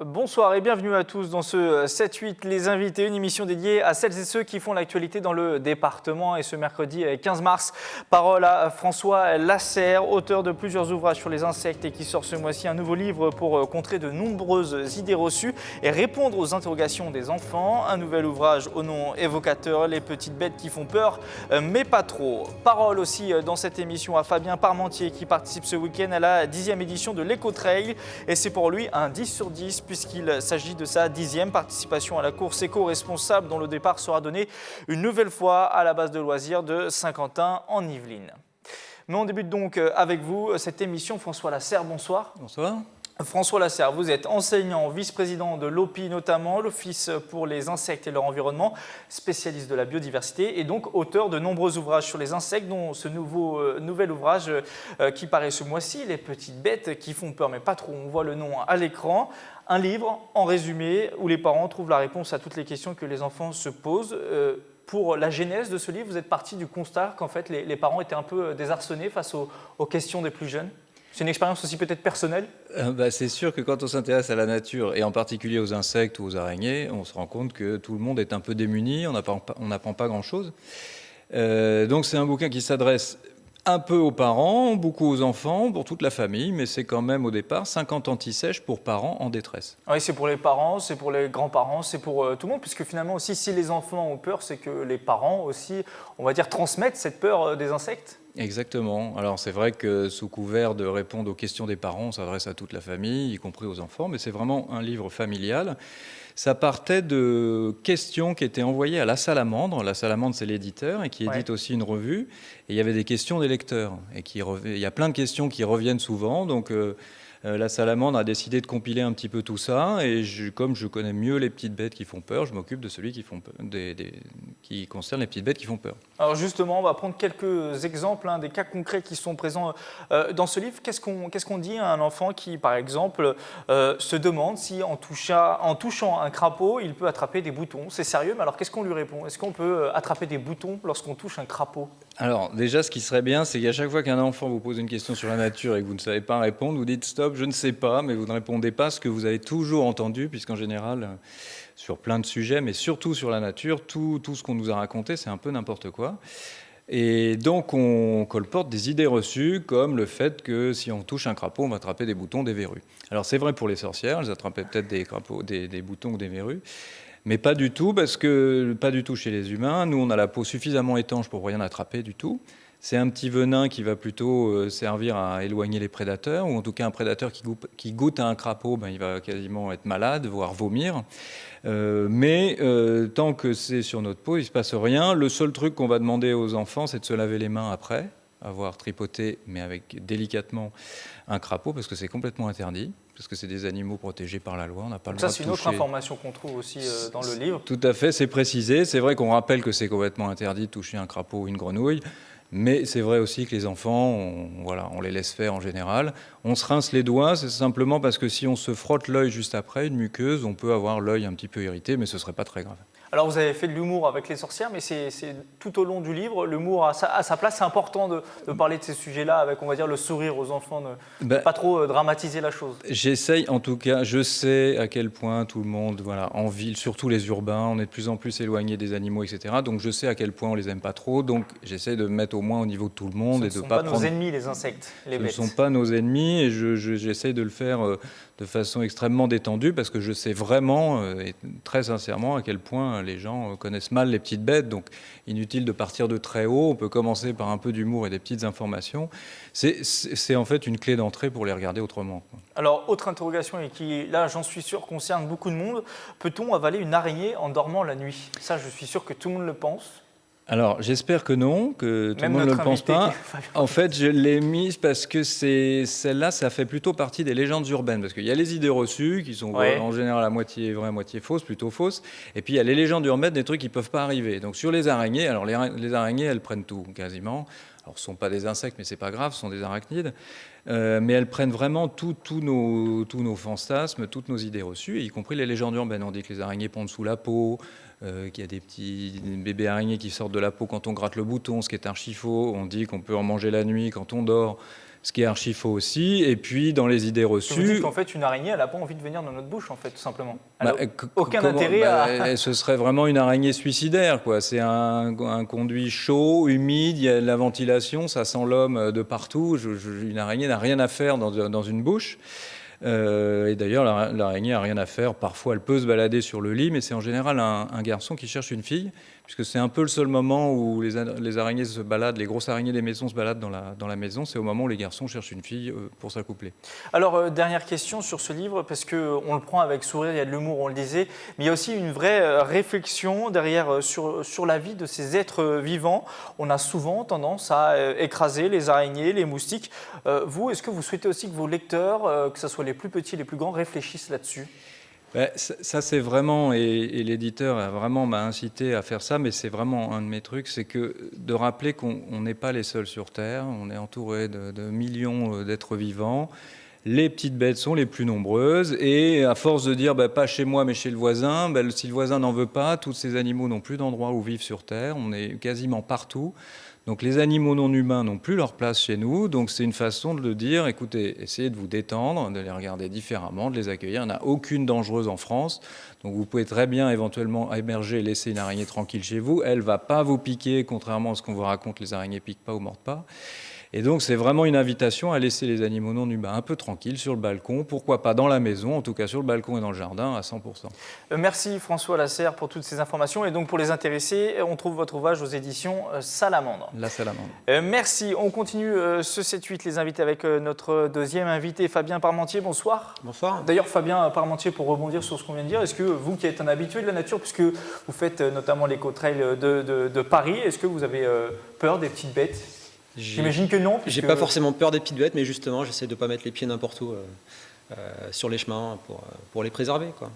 Bonsoir et bienvenue à tous dans ce 7-8 Les Invités, une émission dédiée à celles et ceux qui font l'actualité dans le département. Et ce mercredi 15 mars, parole à François Lasserre, auteur de plusieurs ouvrages sur les insectes et qui sort ce mois-ci un nouveau livre pour contrer de nombreuses idées reçues et répondre aux interrogations des enfants. Un nouvel ouvrage au nom évocateur, Les petites bêtes qui font peur, mais pas trop. Parole aussi dans cette émission à Fabien Parmentier qui participe ce week-end à la 10e édition de l'Éco-Trail. Et c'est pour lui un 10 sur 10 puisqu'il s'agit de sa 10e participation à la course éco-responsable dont le départ sera donné une nouvelle fois à la base de loisirs de Saint-Quentin en Yvelines. Mais on débute donc avec vous cette émission. François Lasserre, bonsoir. Bonsoir. François Lasserre, vous êtes enseignant, vice-président de l'OPI notamment, l'Office pour les insectes et leur environnement, spécialiste de la biodiversité et donc auteur de nombreux ouvrages sur les insectes, dont ce nouvel ouvrage qui paraît ce mois-ci, Les petites bêtes qui font peur mais pas trop, on voit le nom à l'écran. Un livre, en résumé, où les parents trouvent la réponse à toutes les questions que les enfants se posent. Pour la genèse de ce livre, vous êtes parti du constat qu'en fait les parents étaient un peu désarçonnés face aux questions des plus jeunes. C'est une expérience aussi peut-être personnelle ? C'est sûr que quand on s'intéresse à la nature, et en particulier aux insectes ou aux araignées, on se rend compte que tout le monde est un peu démuni, on n'apprend pas grand-chose. Donc c'est un bouquin qui s'adresse un peu aux parents, beaucoup aux enfants, pour toute la famille, mais c'est quand même au départ 50 anti-sèches pour parents en détresse. Oui, c'est pour les parents, c'est pour les grands-parents, c'est pour tout le monde, puisque finalement aussi, si les enfants ont peur, c'est que les parents aussi, on va dire, transmettent cette peur des insectes. Exactement. Alors c'est vrai que sous couvert de répondre aux questions des parents, on s'adresse à toute la famille, y compris aux enfants, mais c'est vraiment un livre familial. Ça partait de questions qui étaient envoyées à La Salamandre. La Salamandre, c'est l'éditeur et qui édite aussi une revue. Et il y avait des questions des lecteurs. Et il y a plein de questions qui reviennent souvent. Donc La Salamandre a décidé de compiler un petit peu tout ça. Et comme je connais mieux les petites bêtes qui font peur, je m'occupe de celui qui concerne les petites bêtes qui font peur. Alors justement, on va prendre quelques exemples, des cas concrets qui sont présents dans ce livre. Qu'est-ce qu'on dit à un enfant qui, par exemple, se demande si en touchant un crapaud, il peut attraper des boutons ? C'est sérieux, mais alors qu'est-ce qu'on lui répond ? Est-ce qu'on peut attraper des boutons lorsqu'on touche un crapaud ? Alors déjà, ce qui serait bien, c'est qu'à chaque fois qu'un enfant vous pose une question sur la nature et que vous ne savez pas répondre, vous dites « stop, je ne sais pas », mais vous ne répondez pas ce que vous avez toujours entendu, puisqu'en général, sur plein de sujets, mais surtout sur la nature, tout ce qu'on nous a raconté, c'est un peu n'importe quoi. Et donc, on colporte des idées reçues, comme le fait que si on touche un crapaud, on va attraper des boutons, des verrues. Alors, c'est vrai pour les sorcières, elles attrapaient peut-être des boutons ou des verrues, mais pas du tout, pas du tout chez les humains. Nous, on a la peau suffisamment étanche pour rien attraper du tout. C'est un petit venin qui va plutôt servir à éloigner les prédateurs, ou en tout cas un prédateur qui goûte à un crapaud, il va quasiment être malade, voire vomir. Mais tant que c'est sur notre peau, il ne se passe rien. Le seul truc qu'on va demander aux enfants, c'est de se laver les mains après avoir tripoté, mais avec délicatement, un crapaud, parce que c'est complètement interdit, parce que c'est des animaux protégés par la loi, on n'a pas le droit de toucher. Ça, c'est une autre information qu'on trouve aussi dans le livre. Tout à fait, c'est précisé. C'est vrai qu'on rappelle que c'est complètement interdit de toucher un crapaud ou une grenouille, mais c'est vrai aussi que les enfants, on les laisse faire en général. On se rince les doigts, c'est simplement parce que si on se frotte l'œil juste après, une muqueuse, on peut avoir l'œil un petit peu irrité, mais ce ne serait pas très grave. Alors vous avez fait de l'humour avec les sorcières, mais c'est tout au long du livre, l'humour a sa place. C'est important de parler de ces sujets-là avec, on va dire, le sourire aux enfants, de pas trop dramatiser la chose. J'essaye, en tout cas, je sais à quel point tout le monde, en ville, surtout les urbains, on est de plus en plus éloigné des animaux, etc. Donc je sais à quel point on les aime pas trop, donc j'essaie de me mettre au moins au niveau de tout le monde. Ce ne sont pas nos ennemis, les insectes, les bêtes. Ce ne sont pas nos ennemis, et j'essaie de le faire de façon extrêmement détendue, parce que je sais vraiment, et très sincèrement, à quel point les gens connaissent mal les petites bêtes. Donc inutile de partir de très haut, on peut commencer par un peu d'humour et des petites informations. C'est en fait une clé d'entrée pour les regarder autrement. Alors, autre interrogation, et qui, là, j'en suis sûr, concerne beaucoup de monde. Peut-on avaler une araignée en dormant la nuit ? Ça, je suis sûr que tout le monde le pense. Alors, j'espère que non, que tout le monde ne le pense pas. En fait, je l'ai mise parce que celle-là, ça fait plutôt partie des légendes urbaines. Parce qu'il y a les idées reçues, qui sont en général à moitié vraies, à moitié fausses, plutôt fausses. Et puis, il y a les légendes urbaines, des trucs qui ne peuvent pas arriver. Donc, sur les araignées, alors les araignées, elles prennent tout, quasiment. Alors, ce ne sont pas des insectes, mais ce n'est pas grave, ce sont des arachnides. Mais elles prennent vraiment tous nos fantasmes, toutes nos idées reçues, y compris les légendes urbaines. On dit que les araignées pondent sous la peau, qu'il y a des petits bébés araignées qui sortent de la peau quand on gratte le bouton, ce qui est archi faux. On dit qu'on peut en manger la nuit quand on dort, ce qui est archi faux aussi. Et puis, dans les idées Vous dites reçues... qu'en fait, une araignée, elle n'a pas envie de venir dans notre bouche, en fait, tout simplement. Bah, Elle n'a aucun intérêt à... Ce serait vraiment une araignée suicidaire, quoi. C'est un conduit chaud, humide, il y a de la ventilation, ça sent l'homme de partout. Une araignée n'a rien à faire dans une bouche. Et d'ailleurs, l'araignée n'a rien à faire. Parfois, elle peut se balader sur le lit, mais c'est en général un garçon qui cherche une fille, puisque c'est un peu le seul moment où les araignées se baladent, les grosses araignées des maisons se baladent dans la maison. C'est au moment où les garçons cherchent une fille pour s'accoupler. Alors, dernière question sur ce livre, parce qu'on le prend avec sourire, il y a de l'humour, on le disait, mais il y a aussi une vraie réflexion derrière sur la vie de ces êtres vivants. On a souvent tendance à écraser les araignées, les moustiques. Vous, est-ce que vous souhaitez aussi que vos lecteurs, que ce soit les plus petits, les plus grands, réfléchissent là-dessus ? Ça c'est vraiment, et l'éditeur m'a incité à faire ça, mais c'est vraiment un de mes trucs, c'est de rappeler qu'on n'est pas les seuls sur Terre, on est entouré de millions d'êtres vivants. Les petites bêtes sont les plus nombreuses, et à force de dire pas chez moi mais chez le voisin, si le voisin n'en veut pas, tous ces animaux n'ont plus d'endroit où vivre sur Terre, on est quasiment partout. Donc les animaux non humains n'ont plus leur place chez nous, donc c'est une façon de le dire, écoutez, essayez de vous détendre, de les regarder différemment, de les accueillir. Il n'y en a aucune dangereuse en France, donc vous pouvez très bien éventuellement émerger et laisser une araignée tranquille chez vous. Elle ne va pas vous piquer, contrairement à ce qu'on vous raconte, les araignées ne piquent pas ou mordent pas. Et donc c'est vraiment une invitation à laisser les animaux non humains un peu tranquilles sur le balcon, pourquoi pas dans la maison, en tout cas sur le balcon et dans le jardin à 100%. Merci François Lasserre pour toutes ces informations. Et donc pour les intéressés, on trouve votre ouvrage aux éditions Salamandre. La Salamandre. Merci. On continue ce 7-8, les invités, avec notre deuxième invité, Fabien Parmentier. Bonsoir. Bonsoir. D'ailleurs, Fabien Parmentier, pour rebondir sur ce qu'on vient de dire, est-ce que vous qui êtes un habitué de la nature, puisque vous faites notamment l'éco-trail de Paris, est-ce que vous avez peur des petites bêtes ? J'imagine que non. J'ai pas forcément peur des petites bêtes, mais justement, j'essaie de ne pas mettre les pieds n'importe où sur les chemins pour les préserver, quoi.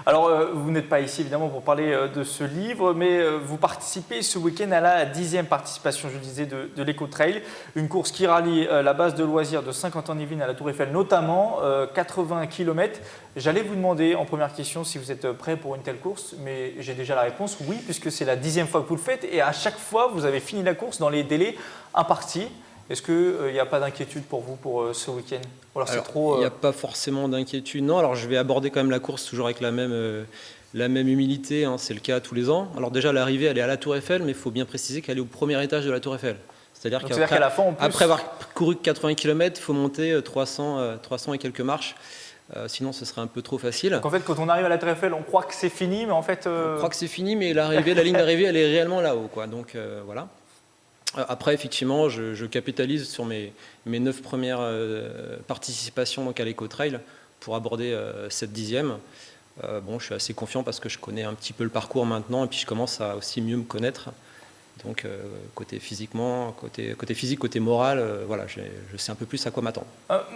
Alors, vous n'êtes pas ici évidemment pour parler de ce livre, mais vous participez ce week-end à la 10e participation, je le disais, de l'Eco-Trail, une course qui rallie la base de loisirs de Saint-Quentin-en-Yvelines à la Tour Eiffel, notamment 80 km. J'allais vous demander en première question si vous êtes prêt pour une telle course, mais j'ai déjà la réponse, oui, puisque c'est la 10e fois que vous le faites, et à chaque fois, vous avez fini la course dans les délais impartis. Est-ce qu'il n'y a pas d'inquiétude pour vous pour ce week-end ? Alors, il n'y a pas forcément d'inquiétude, non. Alors je vais aborder quand même la course toujours avec la même humilité, hein. C'est le cas tous les ans. Alors déjà, l'arrivée, elle est à la Tour Eiffel, mais il faut bien préciser qu'elle est au premier étage de la Tour Eiffel. C'est-à-dire qu'à la fin, en plus... après avoir couru 80 km, il faut monter 300 et quelques marches. Sinon, ce serait un peu trop facile. Donc en fait, quand on arrive à la Tour Eiffel, on croit que c'est fini, mais en fait... On croit que c'est fini, mais la ligne d'arrivée, elle est réellement là-haut, quoi. Donc voilà. Après, effectivement, je capitalise sur mes 9 premières participations donc à l'Eco-Trail pour aborder cette 10e. Je suis assez confiant parce que je connais un petit peu le parcours maintenant et puis je commence à aussi mieux me connaître. Donc, côté physique, côté moral, voilà, je sais un peu plus à quoi m'attendre.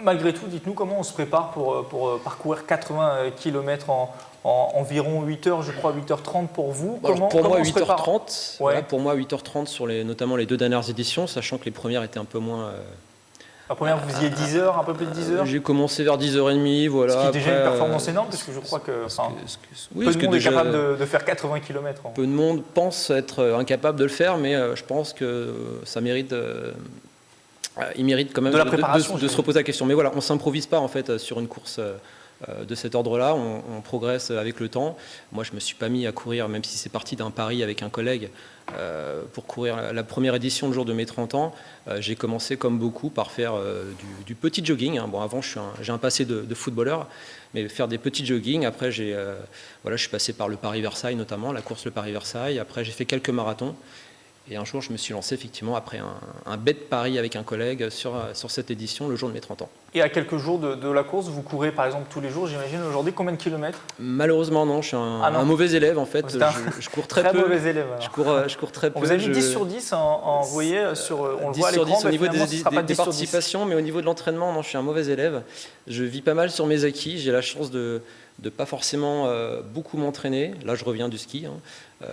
Malgré tout, dites-nous comment on se prépare pour parcourir 80 km en environ 8 heures, je crois 8h30 pour vous. Pour moi, 8h30. Ouais. Voilà, pour moi, 8h30 sur notamment les 2 dernières éditions, sachant que les premières étaient un peu moins... La première, vous faisiez 10 heures, un peu plus de 10 heures. J'ai commencé vers 10h30, voilà. Ce qui est déjà une performance énorme, parce que je crois que peu de monde est capable de faire 80 km. Peu de monde pense être incapable de le faire, mais je pense que ça mérite... il mérite quand même de la préparation, de se reposer la question. Mais voilà, on ne s'improvise pas en fait sur une course de cet ordre-là, on progresse avec le temps. Moi, je ne me suis pas mis à courir, même si c'est parti d'un pari avec un collègue, pour courir la première édition le jour de mes 30 ans. J'ai commencé comme beaucoup par faire du petit jogging. Bon, avant, j'ai un passé de footballeur, mais faire des petits jogging. Après, je suis passé par le Paris-Versailles notamment, la course le Paris-Versailles. Après, j'ai fait quelques marathons. Et un jour, je me suis lancé effectivement après un bête pari avec un collègue sur cette édition le jour de mes 30 ans. Et à quelques jours de la course, vous courez par exemple tous les jours, j'imagine, aujourd'hui, combien de kilomètres ? Malheureusement, non, je suis un mauvais élève en fait. Je cours très peu. Mauvais élève. Je cours très peu. Vous avez mis 10 sur 10, vous voyez, on le voit à l'écran, au niveau des participations, mais au niveau de l'entraînement, non, je suis un mauvais élève. Je vis pas mal sur mes acquis, j'ai la chance de pas forcément beaucoup m'entraîner. Là, je reviens du ski.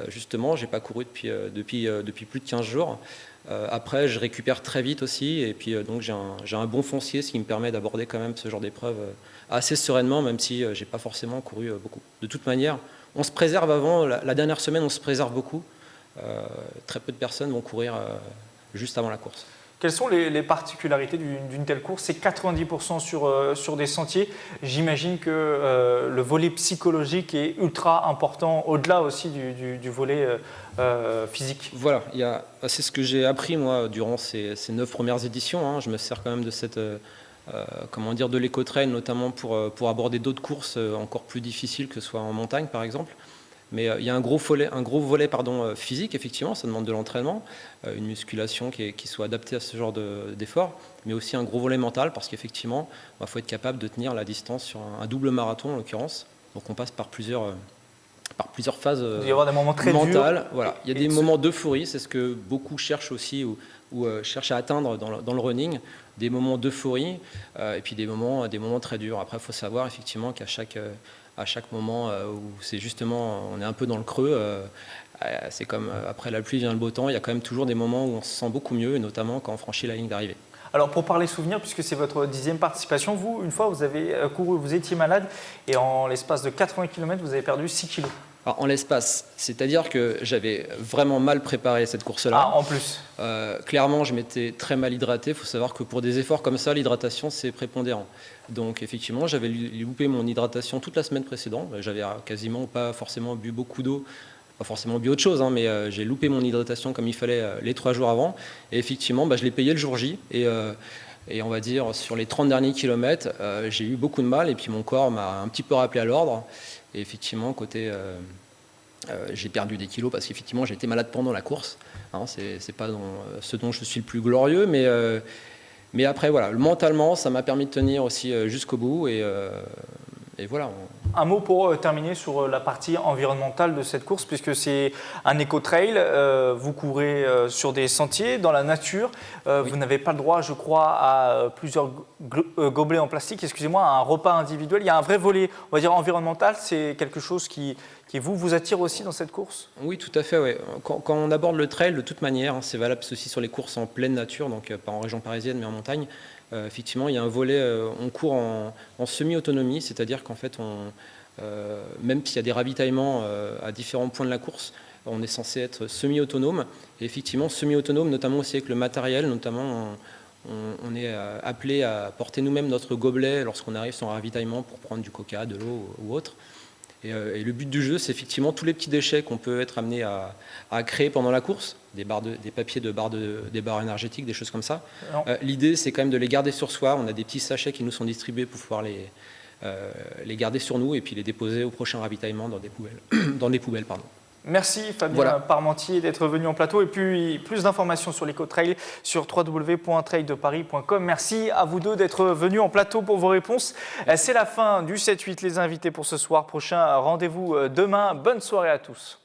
Justement, je n'ai pas couru depuis plus de 15 jours. Après, je récupère très vite aussi. Et puis, donc, j'ai un bon foncier, ce qui me permet d'aborder quand même ce genre d'épreuve assez sereinement, même si je n'ai pas forcément couru beaucoup. De toute manière, on se préserve avant. La dernière semaine, on se préserve beaucoup. Très peu de personnes vont courir juste avant la course. Quelles sont les particularités d'une telle course? C'est 90% sur des sentiers. J'imagine que le volet psychologique est ultra important, au-delà aussi du volet physique. Voilà, c'est ce que j'ai appris moi durant ces 9 premières éditions, hein. Je me sers quand même de cette, de l'éco-trail, notamment pour aborder d'autres courses encore plus difficiles, que ce soit en montagne par exemple. Mais il y a un gros volet physique, effectivement, ça demande de l'entraînement, une musculation qui soit adaptée à ce genre d'effort, mais aussi un gros volet mental, parce qu'effectivement, il faut être capable de tenir la distance sur un double marathon en l'occurrence. Donc on passe par plusieurs phases Il va y avoir des moments très mentales. durs. Voilà. Il y a des moments d'euphorie, c'est ce que beaucoup cherchent aussi ou cherchent à atteindre dans le running, des moments d'euphorie et puis des moments très durs. Après, il faut savoir effectivement qu'à chaque moment où c'est justement, on est un peu dans le creux, c'est comme après la pluie vient le beau temps, il y a quand même toujours des moments où on se sent beaucoup mieux, et notamment quand on franchit la ligne d'arrivée. Alors pour parler souvenirs, puisque c'est votre 10e participation, vous, une fois, vous avez couru, vous étiez malade, et en l'espace de 80 km, vous avez perdu 6 kilos. Alors, en l'espace, c'est-à-dire que j'avais vraiment mal préparé cette course-là. Ah, en plus. Clairement, je m'étais très mal hydraté. Il faut savoir que pour des efforts comme ça, l'hydratation, c'est prépondérant. Donc, effectivement, j'avais loupé mon hydratation toute la semaine précédente. J'avais quasiment pas forcément bu beaucoup d'eau, pas forcément bu autre chose, hein, mais j'ai loupé mon hydratation comme il fallait les 3 jours avant. Et effectivement, je l'ai payé le jour J. Et on va dire, sur les 30 derniers kilomètres, j'ai eu beaucoup de mal. Et puis, mon corps m'a un petit peu rappelé à l'ordre. Et effectivement, j'ai perdu des kilos parce qu'effectivement, j'ai été malade pendant la course. Hein, c'est pas ce dont je suis le plus glorieux, mais après, voilà, mentalement, ça m'a permis de tenir aussi jusqu'au bout. Et voilà. Un mot pour terminer sur la partie environnementale de cette course, puisque c'est un éco-trail. Vous courez sur des sentiers, dans la nature. Oui. Vous n'avez pas le droit, je crois, à plusieurs gobelets en plastique, excusez-moi, à un repas individuel. Il y a un vrai volet, on va dire, environnemental. C'est quelque chose qui vous attire aussi dans cette course? Oui, tout à fait. Ouais. Quand on aborde le trail, de toute manière, hein, c'est valable aussi sur les courses en pleine nature, donc pas en région parisienne, mais en montagne. Effectivement, il y a un volet, on court en semi-autonomie, c'est-à-dire qu'en fait, même s'il y a des ravitaillements à différents points de la course, on est censé être semi-autonome. Et effectivement, semi-autonome, notamment aussi avec le matériel, notamment on est appelé à porter nous-mêmes notre gobelet lorsqu'on arrive sur un ravitaillement pour prendre du coca, de l'eau ou autre. Et le but du jeu, c'est effectivement tous les petits déchets qu'on peut être amené à créer pendant la course, des papiers des barres énergétiques, des choses comme ça. L'idée, c'est quand même de les garder sur soi. On a des petits sachets qui nous sont distribués pour pouvoir les garder sur nous et puis les déposer au prochain ravitaillement dans des poubelles. Merci Fabien Parmentier d'être venu en plateau, et puis plus d'informations sur l'éco-trail sur www.traildeparis.com. Merci à vous deux d'être venus en plateau pour vos réponses. C'est la fin du 7-8 les invités pour ce soir. Prochain rendez-vous demain. Bonne soirée à tous.